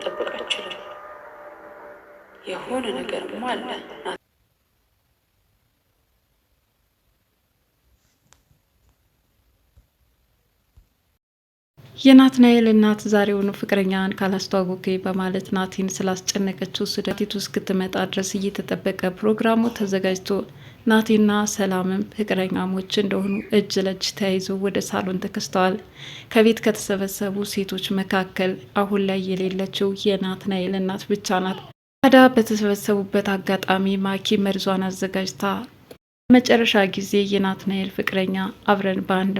ልጠብቅ አልችልም። የሆነ ነገርማ አለ። የናትናኤል እናት ዛሬውኑ ፍቅረኛን ካላስተዋወቀኝ በማለት ናቲን ስላስጨነቀችው ስደቲቱ እስክትመጣ ድረስ እየተጠበቀ ፕሮግራሙ ተዘጋጅቶ ናቲና ሰላምም ፍቅረኛሞች እንደሆኑ እጅ ለእጅ ተያይዘው ወደ ሳሎን ተከስተዋል። ከቤት ከተሰበሰቡ ሴቶች መካከል አሁን ላይ የሌለችው የናትናኤል እናት ብቻ ናት። ታዲያ በተሰበሰቡበት አጋጣሚ ማኪ መርዟን አዘጋጅታ መጨረሻ ጊዜ የናትናኤል ፍቅረኛ አብረን በአንድ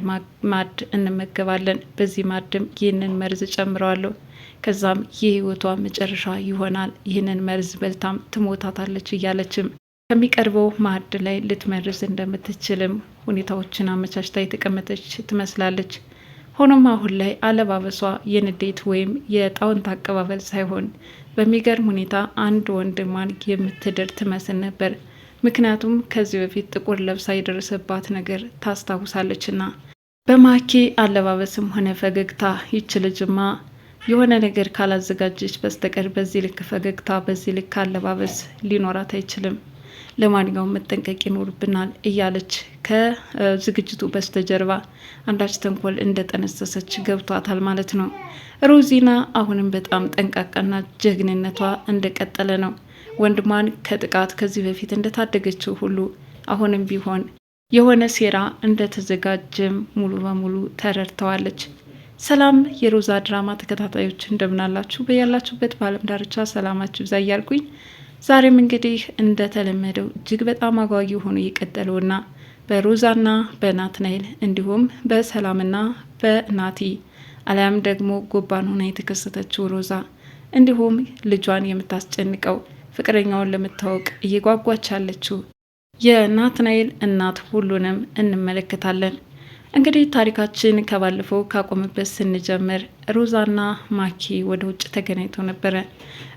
ማድ እንመገባለን፣ በዚህ ማድም ይህንን መርዝ ጨምረዋለሁ፣ ከዛም የህይወቷ መጨረሻ ይሆናል፣ ይህንን መርዝ በልታም ትሞታታለች እያለችም ከሚቀርበው ማድ ላይ ልትመርዝ እንደምትችልም ሁኔታዎችን አመቻችታ የተቀመጠች ትመስላለች። ሆኖም አሁን ላይ አለባበሷ የንዴት ወይም የጣውንት አቀባበል ሳይሆን በሚገርም ሁኔታ አንድ ወንድሟን የምትድር ትመስል ነበር። ምክንያቱም ከዚህ በፊት ጥቁር ለብሳ የደረሰባት ነገር ታስታውሳለችና በማኪ አለባበስም ሆነ ፈገግታ ይች ልጅማ የሆነ ነገር ካላዘጋጀች በስተቀር በዚህ ልክ ፈገግታ፣ በዚህ ልክ አለባበስ ሊኖራት አይችልም። ለማንኛውም መጠንቀቅ ይኖርብናል እያለች ከዝግጅቱ በስተጀርባ አንዳች ተንኮል እንደጠነሰሰች ገብቷታል ማለት ነው። ሮዚና አሁንም በጣም ጠንቃቃና ጀግንነቷ እንደቀጠለ ነው። ወንድሟን ከጥቃት ከዚህ በፊት እንደታደገችው ሁሉ አሁንም ቢሆን የሆነ ሴራ እንደተዘጋጀም ሙሉ በሙሉ ተረድተዋለች። ሰላም የሮዛ ድራማ ተከታታዮች እንደምናላችሁ በያላችሁበት በዓለም ዳርቻ ሰላማችሁ ይብዛ እያልኩኝ ዛሬም እንግዲህ እንደተለመደው እጅግ በጣም አጓጊ ሆኖ የቀጠለውና በሮዛና በናትናኤል እንዲሁም በሰላምና በናቲ አሊያም ደግሞ ጎባን ሆና የተከሰተችው ሮዛ እንዲሁም ልጇን የምታስጨንቀው ፍቅረኛውን ለመታወቅ እየጓጓች ያለችው የናትናኤል እናት ሁሉንም እንመለከታለን። እንግዲህ ታሪካችን ከባለፈው ካቆመበት ስንጀምር ሮዛና ማኪ ወደ ውጭ ተገናኝተው ነበረ።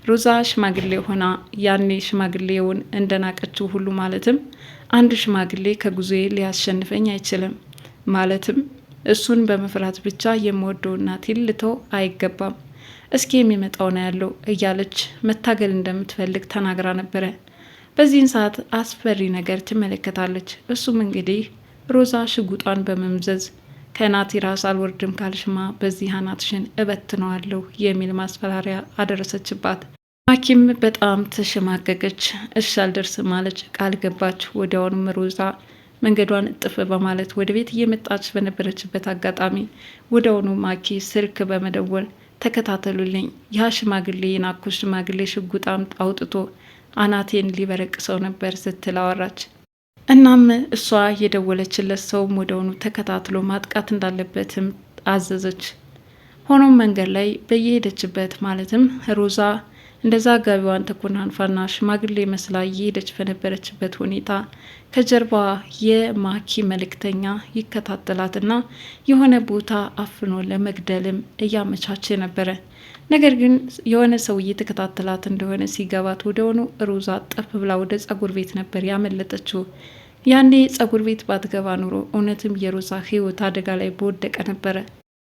ሮዛ ሽማግሌ ሆና ያኔ ሽማግሌውን እንደናቀችው ሁሉ ማለትም አንድ ሽማግሌ ከጉዞዬ ሊያሸንፈኝ አይችልም፣ ማለትም እሱን በመፍራት ብቻ የምወደው እናቴን ልተው አይገባም፣ እስኪ የሚመጣው ነው ያለው እያለች መታገል እንደምትፈልግ ተናግራ ነበረ። በዚህን ሰዓት አስፈሪ ነገር ትመለከታለች። እሱም እንግዲህ ሮዛ ሽጉጧን በመምዘዝ ከናቲ ራስ አልወርድም ካልሽማ በዚህ አናትሽን እበትነዋለሁ የሚል ማስፈራሪያ አደረሰችባት። ማኪም በጣም ተሸማቀቀች። እሺ አልደርስም አለች፣ ቃል ገባች። ወዲያውኑም ሮዛ መንገዷን እጥፍ በማለት ወደ ቤት እየመጣች በነበረችበት አጋጣሚ ወዲያውኑ ማኪ ስልክ በመደወል ተከታተሉልኝ፣ ያ ሽማግሌ የናኩ ሽማግሌ ሽጉጣም አውጥቶ አናቴን ሊበረቅሰው ነበር ስትል አወራች። እናም እሷ የደወለችለት ሰውም ወደሆኑ ተከታትሎ ማጥቃት እንዳለበትም አዘዘች። ሆኖም መንገድ ላይ በየሄደችበት ማለትም ሮዛ እንደዛ ጋቢዋን ተኮናንፋና ሽማግሌ መስላ እየሄደች በነበረችበት ሁኔታ ከጀርባ የማኪ መልእክተኛ ይከታተላትና የሆነ ቦታ አፍኖ ለመግደልም እያመቻቸ ነበረ። ነገር ግን የሆነ ሰው እየተከታተላት እንደሆነ ሲገባት ወደሆኑ ሮዛ ጠፍ ብላ ወደ ጸጉር ቤት ነበር ያመለጠችው። ያኔ ጸጉር ቤት ባትገባ ኑሮ እውነትም የሮዛ ሕይወት አደጋ ላይ በወደቀ ነበረ።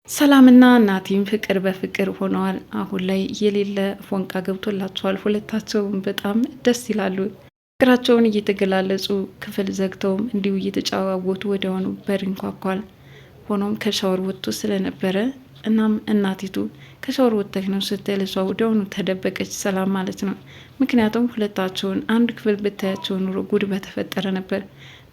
ሰላምና ናቲም ፍቅር በፍቅር ሆነዋል። አሁን ላይ የሌለ ፎንቃ ገብቶላቸዋል። ሁለታቸውም በጣም ደስ ይላሉ። ፍቅራቸውን እየተገላለጹ ክፍል ዘግተውም እንዲሁ እየተጫዋወቱ ወደሆኑ በር ይንኳኳል። ሆኖም ከሻወር ወጥቶ ስለነበረ እናም እናቲቱ ከሻወር ወጥተህ ነው ስትል እሷ ወዲያውኑ ተደበቀች። ሰላም ማለት ነው። ምክንያቱም ሁለታቸውን አንድ ክፍል ብታያቸው ኑሮ ጉድ በተፈጠረ ነበር።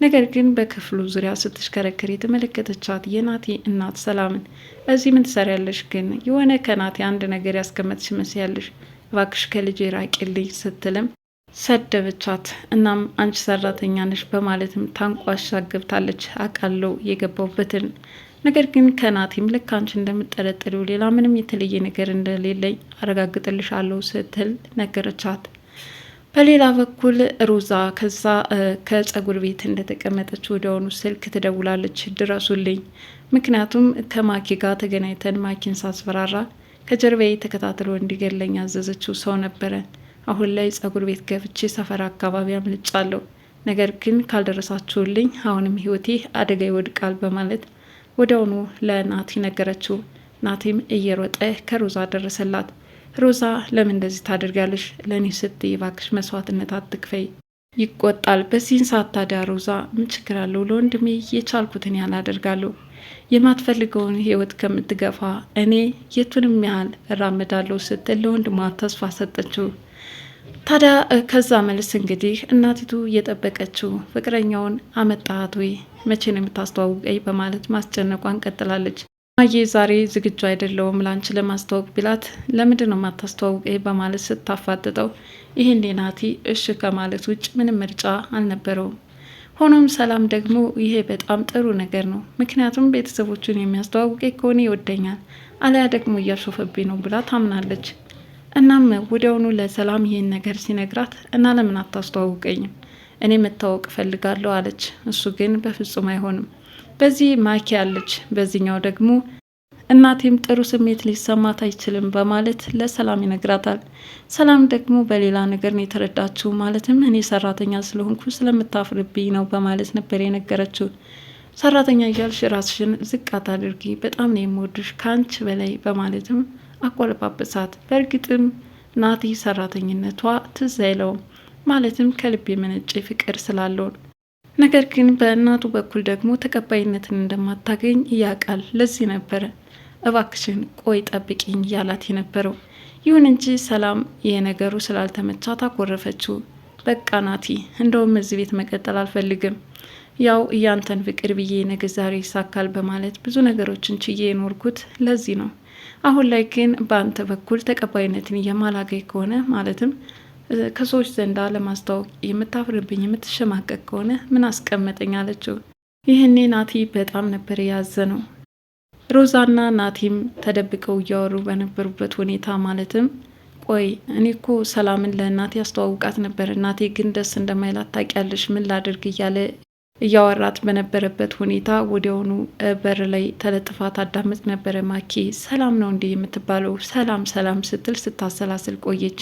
ነገር ግን በክፍሉ ዙሪያ ስትሽከረከር የተመለከተቻት የናቲ እናት ሰላምን እዚህ ምን ትሰሪያለሽ? ግን የሆነ ከናቲ አንድ ነገር ያስቀመጥሽ መስያለሽ፣ እባክሽ ከልጄ ራቂልኝ ስትልም ሰደበቻት። እናም አንቺ ሰራተኛ ነሽ በማለትም ታንቋሻ ገብታለች። አቃለው የገባውበትን ነገር ግን ከናቲም ልክ አንቺ እንደምጠረጥሪው ሌላ ምንም የተለየ ነገር እንደሌለኝ አረጋግጥልሻለሁ ስትል ነገረቻት። በሌላ በኩል ሮዛ ከዛ ከጸጉር ቤት እንደተቀመጠች ወዲያውኑ ስልክ ትደውላለች። ድረሱልኝ፣ ምክንያቱም ከማኪ ጋር ተገናኝተን ማኪን ሳስፈራራ ከጀርባዬ ተከታትሎ እንዲገለኝ ያዘዘችው ሰው ነበረ። አሁን ላይ ጸጉር ቤት ገብቼ ሰፈር አካባቢ አምልጫለሁ፣ ነገር ግን ካልደረሳችሁልኝ አሁንም ህይወቴ አደጋ ይወድቃል በማለት ወዲያውኑ ለናቲ ነገረችው። ናቲም እየሮጠ ከሮዛ ደረሰላት። ሮዛ ለምን እንደዚህ ታደርጋለሽ? ለእኔ ስትይ እባክሽ መስዋዕትነት አትክፈይ ይቆጣል። በዚህን ሰዓት ታዲያ ሮዛ ምን ችግር አለው? ለወንድሜ የቻልኩትን ያህል አደርጋለሁ። የማትፈልገውን ህይወት ከምትገፋ እኔ የቱንም ያህል እራመዳለሁ ስትል ለወንድሟ ተስፋ ሰጠችው። ታዲያ ከዛ መልስ እንግዲህ እናቲቱ እየጠበቀችው ፍቅረኛውን አመጣት ወይ መቼ ነው የምታስተዋውቀኝ በማለት ማስጨነቋን ቀጥላለች። ማዬ ዛሬ ዝግጁ አይደለውም ላንቺ ለማስተዋወቅ ቢላት ለምንድን ነው የማታስተዋውቀኝ በማለት ስታፋጥጠው ይህኔ ናቲ እሺ ከማለት ውጭ ምንም ምርጫ አልነበረውም። ሆኖም ሰላም ደግሞ ይሄ በጣም ጥሩ ነገር ነው፣ ምክንያቱም ቤተሰቦቹን የሚያስተዋውቀኝ ከሆነ ይወደኛል፣ አሊያ ደግሞ እያሾፈብኝ ነው ብላ ታምናለች። እናም ወዲያውኑ ለሰላም ይሄን ነገር ሲነግራት እና ለምን አታስተዋውቀኝም? እኔ መታወቅ እፈልጋለሁ አለች። እሱ ግን በፍጹም አይሆንም፣ በዚህ ማኪ አለች፣ በዚህኛው ደግሞ እናቴም ጥሩ ስሜት ሊሰማት አይችልም በማለት ለሰላም ይነግራታል። ሰላም ደግሞ በሌላ ነገር ነው የተረዳችው። ማለትም እኔ ሰራተኛ ስለሆንኩ ስለምታፍርብኝ ነው በማለት ነበር የነገረችው። ሰራተኛ እያልሽ ራስሽን ዝቅ አታድርጊ፣ በጣም ነው የምወድሽ ከአንቺ በላይ በማለትም አቆለጳጰሳት። በእርግጥም ናቲ ሰራተኝነቷ ትዝ አይለውም፣ ማለትም ከልብ የመነጨ ፍቅር ስላለው። ነገር ግን በእናቱ በኩል ደግሞ ተቀባይነትን እንደማታገኝ ያውቃል። ለዚህ ነበረ እባክሽን ቆይ ጠብቂኝ እያላት የነበረው። ይሁን እንጂ ሰላም ይሄ ነገሩ ስላልተመቻት አኮረፈችው። በቃ ናቲ እንደውም እዚህ ቤት መቀጠል አልፈልግም፣ ያው እያንተን ፍቅር ብዬ ነገ ዛሬ ይሳካል በማለት ብዙ ነገሮችን ችዬ የኖርኩት ለዚህ ነው። አሁን ላይ ግን በአንተ በኩል ተቀባይነትን የማላገኝ ከሆነ ማለትም ከሰዎች ዘንዳ ለማስታወቅ የምታፍርብኝ የምትሸማቀቅ ከሆነ ምን አስቀመጠኝ አለችው። ይህኔ ናቲ በጣም ነበር የያዘነው። ሮዛና ናቲም ተደብቀው እያወሩ በነበሩበት ሁኔታ ማለትም ቆይ እኔ እኮ ሰላምን ለእናቴ ያስተዋውቃት ነበር፣ እናቴ ግን ደስ እንደማይላት ታውቂያለሽ፣ ምን ላድርግ እያለ እያወራት በነበረበት ሁኔታ ወዲያውኑ በር ላይ ተለጥፋ ታዳምጥ ነበረ። ማኪ ሰላም ነው እንዲህ የምትባለው? ሰላም ሰላም ስትል ስታሰላስል ቆየች።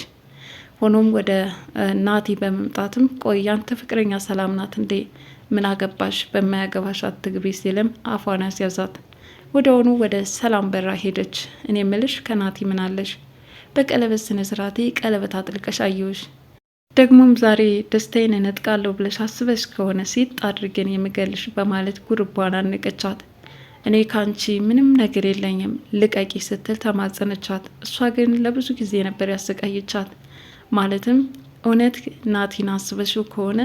ሆኖም ወደ ናቲ በመምጣትም ቆይ ያንተ ፍቅረኛ ሰላም ናት እንዴ? ምን አገባሽ? በማያገባሽ አትግቢ ሲልም አፏን ያስያዛት። ወዲያውኑ ወደ ሰላም በራ ሄደች። እኔ ምልሽ ከናቲ ምን አለሽ? በቀለበት ስነ ስርዓቴ ቀለበት አጥልቀሽ አየሁሽ። ደግሞም ዛሬ ደስታዬን እነጥቃለሁ ብለሽ አስበሽ ከሆነ ሲጥ አድርገን የምገልሽ በማለት ጉርቧን አነቀቻት። እኔ ካንቺ ምንም ነገር የለኝም ልቀቂ ስትል ተማጸነቻት። እሷ ግን ለብዙ ጊዜ ነበር ያሰቃየቻት። ማለትም እውነት ናቲን አስበሽው ከሆነ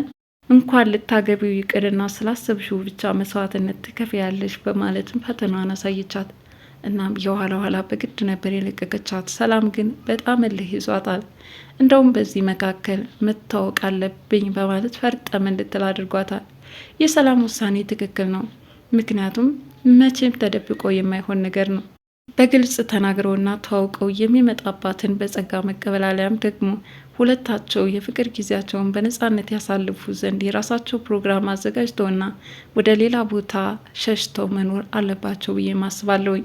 እንኳን ልታገቢው ይቅርና ስላሰብሽው ብቻ መስዋዕትነት ትከፍያለሽ በማለትም ፈተናዋን አሳየቻት። እናም የኋላ ኋላ በግድ ነበር የለቀቀቻት። ሰላም ግን በጣም እልህ ይዟታል። እንደውም በዚህ መካከል መታወቅ አለብኝ በማለት ፈርጠም እንድትል አድርጓታል። የሰላም ውሳኔ ትክክል ነው፣ ምክንያቱም መቼም ተደብቆ የማይሆን ነገር ነው። በግልጽ ተናግረውና ተዋውቀው የሚመጣባትን በጸጋ መቀበል አሊያም ደግሞ ሁለታቸው የፍቅር ጊዜያቸውን በነጻነት ያሳልፉ ዘንድ የራሳቸው ፕሮግራም አዘጋጅተውና ወደ ሌላ ቦታ ሸሽተው መኖር አለባቸው ብዬ ማስባለሁኝ።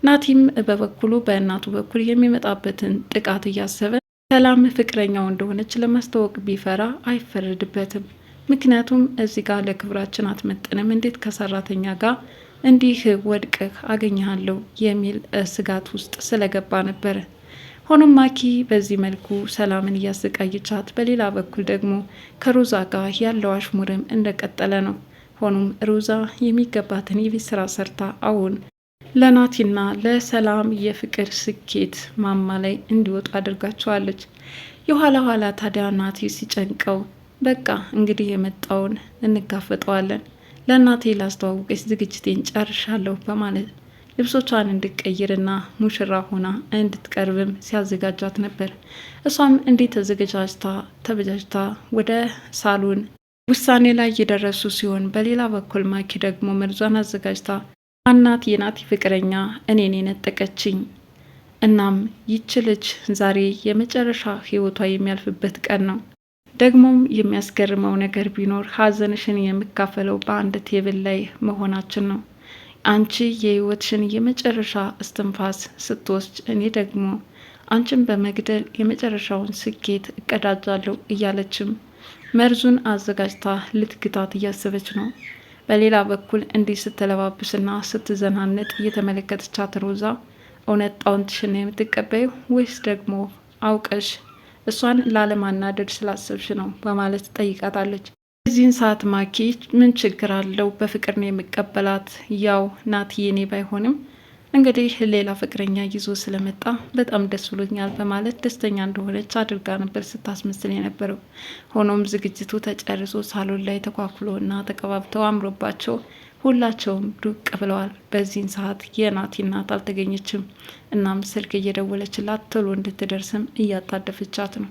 ናቲም በበኩሉ በእናቱ በኩል የሚመጣበትን ጥቃት እያሰበ ሰላም ፍቅረኛው እንደሆነች ለማስታወቅ ቢፈራ አይፈረድበትም። ምክንያቱም እዚህ ጋር ለክብራችን አትመጥንም፣ እንዴት ከሰራተኛ ጋር እንዲህ ወድቀህ አገኘሃለሁ የሚል ስጋት ውስጥ ስለገባ ነበረ። ሆኖም ማኪ በዚህ መልኩ ሰላምን እያሰቃየቻት፣ በሌላ በኩል ደግሞ ከሮዛ ጋር ያለው አሽሙርም እንደቀጠለ ነው። ሆኖም ሮዛ የሚገባትን የቤት ስራ ሰርታ አሁን ለናቲና ለሰላም የፍቅር ስኬት ማማ ላይ እንዲወጡ አድርጋቸዋለች። የኋላ ኋላ ታዲያ ናቲ ሲጨንቀው በቃ እንግዲህ የመጣውን እንጋፈጠዋለን፣ ለእናቴ ላስተዋውቀች ዝግጅቴን ጨርሻለሁ በማለት ልብሶቿን እንድትቀይርና ሙሽራ ሆና እንድትቀርብም ሲያዘጋጃት ነበር። እሷም እንዴት ተዘገጃጅታ ተበጃጅታ ወደ ሳሎን ውሳኔ ላይ የደረሱ ሲሆን፣ በሌላ በኩል ማኪ ደግሞ መርዟን አዘጋጅታ እናት የናቲ ፍቅረኛ እኔን የነጠቀችኝ፣ እናም ይች ልጅ ዛሬ የመጨረሻ ህይወቷ የሚያልፍበት ቀን ነው። ደግሞም የሚያስገርመው ነገር ቢኖር ሀዘንሽን የምካፈለው በአንድ ቴብል ላይ መሆናችን ነው። አንቺ የህይወትሽን የመጨረሻ እስትንፋስ ስትወስድ፣ እኔ ደግሞ አንቺን በመግደል የመጨረሻውን ስኬት እቀዳጃለሁ እያለችም መርዙን አዘጋጅታ ልትግታት እያሰበች ነው። በሌላ በኩል እንዲህ ስትለባብስና ስትዘናነጥ እየተመለከተቻት ሮዛ እውነት ጣውንትሽን ነው የምትቀበዩ ወይስ ደግሞ አውቀሽ እሷን ላለማናደድ ስላሰብሽ ነው በማለት ጠይቃታለች። በዚህን ሰዓት ማኪ ምን ችግር አለው በፍቅር ነው የሚቀበላት፣ ያው ናቲ የኔ ባይሆንም እንግዲህ ሌላ ፍቅረኛ ይዞ ስለመጣ በጣም ደስ ብሎኛል በማለት ደስተኛ እንደሆነች አድርጋ ነበር ስታስመስል የነበረው። ሆኖም ዝግጅቱ ተጨርሶ ሳሎን ላይ ተኳኩሎና ተቀባብተው አምሮባቸው ሁላቸውም ዱቅ ብለዋል። በዚህን ሰዓት የናቲ እናት አልተገኘችም። እናም ስልክ እየደወለችላት ቶሎ እንድትደርስም እያጣደፈቻት ነው።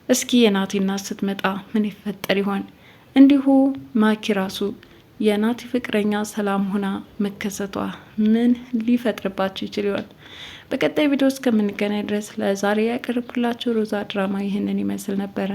እስኪ የናቲ እናት ስትመጣ ምን ይፈጠር ይሆን? እንዲሁ ማኪ ራሱ የናቲ ፍቅረኛ ሰላም ሆና መከሰቷ ምን ሊፈጥርባቸው ይችል ይሆን? በቀጣይ ቪዲዮ እስከምንገናኝ ድረስ ለዛሬ ያቀርብኩላችሁ ሮዛ ድራማ ይህንን ይመስል ነበረ።